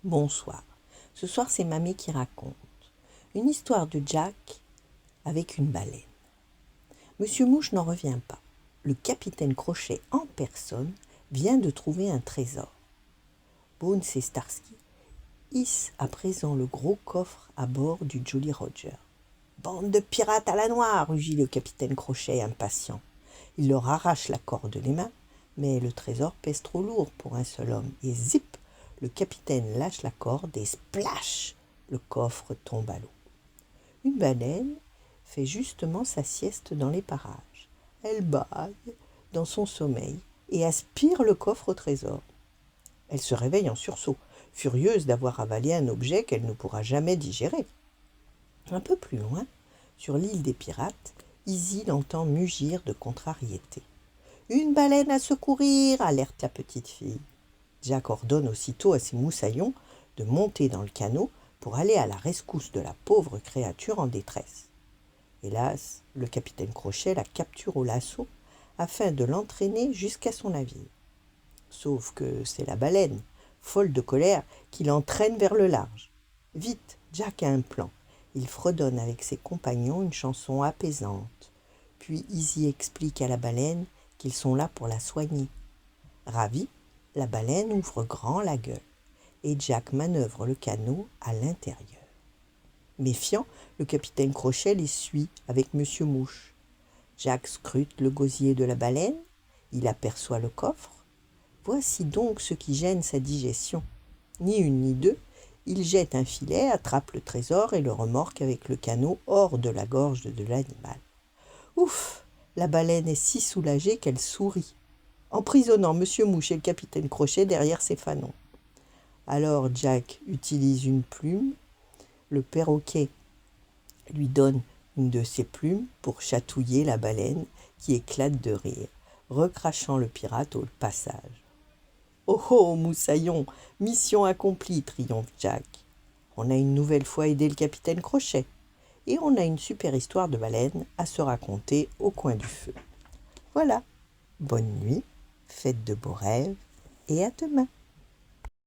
Bonsoir. Ce soir, c'est Mamie qui raconte une histoire de Jack avec une baleine. Monsieur Mouche n'en revient pas. Le capitaine Crochet en personne vient de trouver un trésor. Bones et Starsky hissent à présent le gros coffre à bord du Jolly Roger. « Bande de pirates à la noire !» rugit le capitaine Crochet impatient. Il leur arrache la corde des mains, mais le trésor pèse trop lourd pour un seul homme. Et zip, le capitaine lâche la corde et splash, le coffre tombe à l'eau. Une baleine fait justement sa sieste dans les parages. Elle bâille dans son sommeil et aspire le coffre au trésor. Elle se réveille en sursaut, furieuse d'avoir avalé un objet qu'elle ne pourra jamais digérer. Un peu plus loin, sur l'île des pirates, Izzy l'entend mugir de contrariété. « Une baleine à secourir !» alerte la petite fille. Jack ordonne aussitôt à ses moussaillons de monter dans le canot pour aller à la rescousse de la pauvre créature en détresse. Hélas, le capitaine Crochet la capture au lasso afin de l'entraîner jusqu'à son navire. Sauf que c'est la baleine, folle de colère, qui l'entraîne vers le large. Vite, Jack a un plan. Il fredonne avec ses compagnons une chanson apaisante. Puis Izzy explique à la baleine qu'ils sont là pour la soigner. Ravie, la baleine ouvre grand la gueule et Jack manœuvre le canot à l'intérieur. Méfiant, le capitaine Crochet les suit avec Monsieur Mouche. Jack scrute le gosier de la baleine, il aperçoit le coffre. Voici donc ce qui gêne sa digestion. Ni une ni deux, il jette un filet, attrape le trésor et le remorque avec le canot hors de la gorge de l'animal. Ouf! La baleine est si soulagée qu'elle sourit, emprisonnant Monsieur Mouche et le capitaine Crochet derrière ses fanons. Alors Jack utilise une plume, le perroquet lui donne une de ses plumes pour chatouiller la baleine qui éclate de rire, recrachant le pirate au passage. « Oh oh, moussaillon, mission accomplie !» triomphe Jack. On a une nouvelle fois aidé le capitaine Crochet et on a une super histoire de baleine à se raconter au coin du feu. Voilà, bonne nuit, faites de beaux rêves et à demain.